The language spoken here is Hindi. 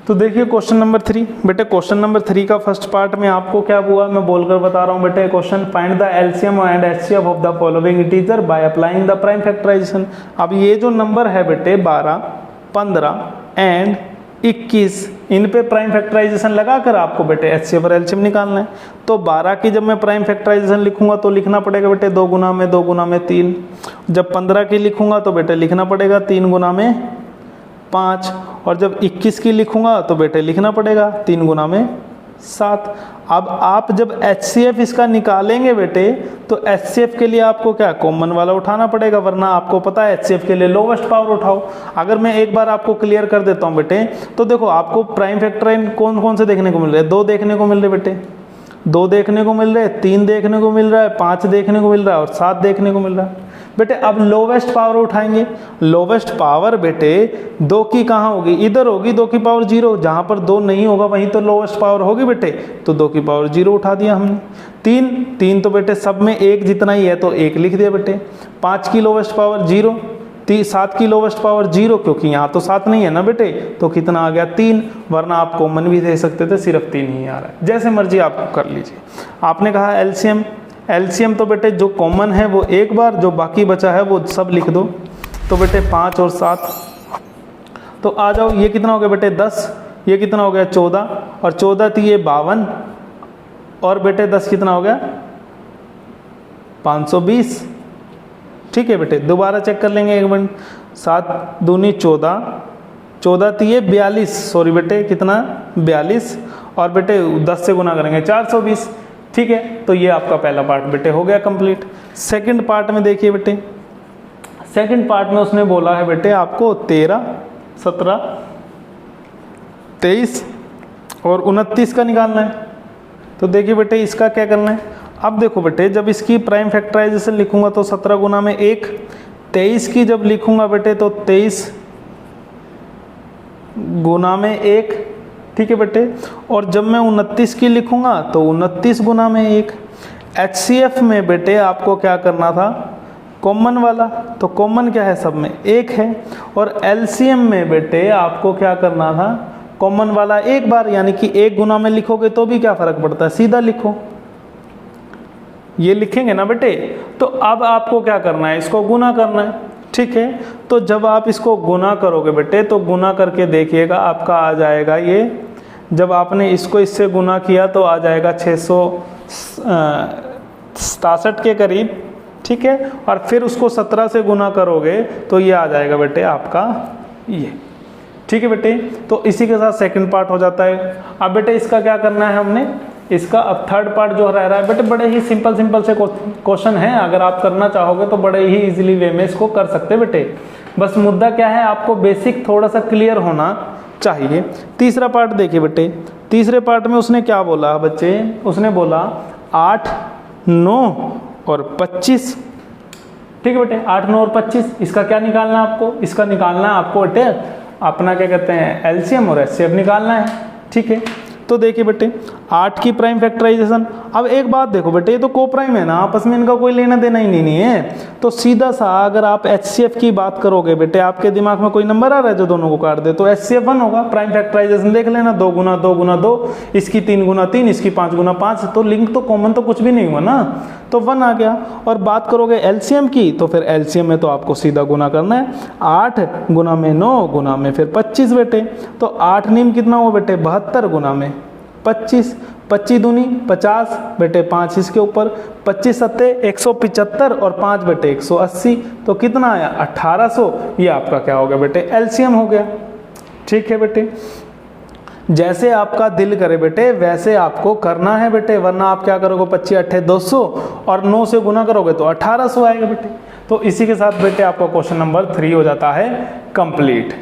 तो देखिए क्वेश्चन नंबर 3 बेटे, क्वेश्चन नंबर 3 का फर्स्ट पार्ट में आपको क्या हुआ मैं बोलकर बता रहा हूँ बेटे। Question find the LCM and HCF of the following integer by applying the prime factorisation. अब ये जो नंबर है बेटे 12, 15 एंड 21, इन पे प्राइम फैक्टराइजेशन लगाकर आपको बेटे एचसीएफ और एलसीएम निकालना है। तो 12 की जब मैं प्राइम फैक्टराइजेशन लिखूंगा तो लिखना पड़ेगा बेटे 2 गुना में 2 गुना में 3। जब 15 की लिखूंगा तो बेटे लिखना पड़ेगा 3 गुना में 5। और जब 21 की लिखूंगा तो बेटे लिखना पड़ेगा 3 गुना में 7। अब आप जब एचसीएफ इसका निकालेंगे बेटे तो एचसीएफ के लिए आपको क्या कॉमन वाला उठाना पड़ेगा, वरना आपको पता है एचसीएफ के लिए लोवेस्ट पावर उठाओ। अगर मैं एक बार आपको क्लियर कर देता हूं बेटे, तो देखो आपको प्राइम फैक्टर कौन कौन से देखने को मिल रहे हैं? 2 देखने को मिल रहे बेटे, 2 देखने को मिल रहे हैं, 3 देखने को मिल रहा है, 5 देखने को मिल रहा है और 7 देखने को मिल रहा है बेटे। अब लोवेस्ट पावर उठाएंगे। लोवेस्ट पावर बेटे 2 की कहाँ होगी? इधर होगी 2 की पावर 0। जहाँ पर 2 नहीं होगा वहीं तो लोवेस्ट पावर होगी बेटे, तो 2 की पावर 0 उठा दिया हमने। 3 तो बेटे सब में 1 जितना ही है तो 1 लिख दिया बेटे। 5 की लोवेस्ट पावर 0, 7 की लोवेस्ट पावर 0, क्योंकि यहाँ तो 7 नहीं है ना बेटे, तो कितना आ गया 3, वरना आप कॉमन भी दे सकते थे, सिर्फ 3 ही आ रहा है। जैसे मर्जी आप कर लीजिए। आपने कहा एलसीएम, एलसीएम तो बेटे जो कॉमन है वो एक बार, जो बाकी बचा है वो सब लिख दो। तो बेटे 5 और 7, तो आ जाओ, ये कितना हो गया बेटे 10, ये कितना हो गया 14, और 14 थी ये 52, और बेटे 10 कितना हो गया 520। ठीक है बेटे, दोबारा चेक कर लेंगे एक मिनट। 7 दूनी 14, 14 थी ये 42, सॉरी बेटे कितना 42, और बेटे 10 से गुना करेंगे 420। ठीक है, तो ये आपका पहला पार्ट बेटे हो गया कंप्लीट। सेकंड पार्ट में देखिए बेटे, सेकंड पार्ट में उसने बोला है बेटे आपको 13, 17, 23 और 29 का निकालना है। तो देखिए बेटे इसका क्या करना है। अब देखो बेटे, जब इसकी प्राइम फैक्टराइजेशन लिखूंगा तो 17 गुना में 1, 23 की जब लिखूंगा बेटे तो 23 गुना में 1। ठीक है बेटे, और जब मैं 29 की लिखूंगा तो 29 गुना में 1। एचसीएफ में बेटे आपको क्या करना था, कॉमन वाला, तो कॉमन क्या है सब में 1 है। और एलसीएम में बेटे आपको क्या करना था, कॉमन वाला एक बार, यानी कि 1 गुना में लिखोगे तो भी क्या फर्क पड़ता है, सीधा लिखो, ये लिखेंगे ना बेटे। तो अब आपको क्या करना है, इसको गुना करना है। ठीक है, तो जब आप इसको गुना करोगे बेटे तो गुना करके देखिएगा आपका आ जाएगा ये, जब आपने इसको इससे गुना किया तो आ जाएगा 667 के करीब। ठीक है, और फिर उसको 17 से गुना करोगे तो ये आ जाएगा बेटे आपका ये। ठीक है बेटे, तो इसी के साथ सेकंड पार्ट हो जाता है। अब बेटे इसका क्या करना है हमने, इसका अब थर्ड पार्ट जो रह रहा है बेटे, बड़े ही सिंपल से क्वेश्चन है। अगर आप करना चाहोगे तो बड़े ही इजीली वे में इसको कर सकते हैं बेटे। बस मुद्दा क्या है, आपको बेसिक थोड़ा सा क्लियर होना चाहिए। तीसरा पार्ट देखिए बेटे, तीसरे पार्ट में उसने क्या बोला बच्चे, उसने बोला 8, 9 और 25। ठीक है बेटे, 8, 9 और 25, इसका क्या निकालना है आपको, इसका निकालना है आपको बेटे अपना क्या कहते हैं एलसीएम और एचसीएफ निकालना है। ठीक है, तो देखिए बेटे 8 की प्राइम फैक्टराइजेशन। अब एक बात देखो बेटे, ये तो को प्राइम है ना, आपस में इनका कोई लेना देना ही नहीं है। तो सीधा सा अगर आप एचसीएफ की बात करोगे बेटे, आपके दिमाग में कोई नंबर आ रहा है जो दोनों को काट दे, तो एचसीएफ 1 होगा। प्राइम फैक्टराइजेशन देख लेना, 2 गुना 2 गुना 2, इसकी 3 गुना 3, इसकी 5 गुना 5। तो लिंक तो कॉमन तो कुछ भी नहीं हुआ ना, तो 1 आ गया। और बात करोगे एलसीएम की, तो फिर एलसीएम में तो आपको सीधा गुना करना है, 8 गुना में 9 गुना में फिर 25 बेटे। तो 8 नीम कितना हुआ बेटे 72 गुना में 25, 25 दूनी 50 बेटे, 5 इसके ऊपर, 25 सत्ते 175 और 5 बेटे 180। तो कितना आया 1800। ये आपका क्या हो गया बेटे एलसीएम हो गया। ठीक है बेटे, जैसे आपका दिल करे बेटे वैसे आपको करना है बेटे, वरना आप क्या करोगे 25 8 200 और 9 से गुना करोगे तो 1800 आएगा बेटे। तो इसी के साथ बेटे आपका क्वेश्चन नंबर 3 हो जाता है कंप्लीट।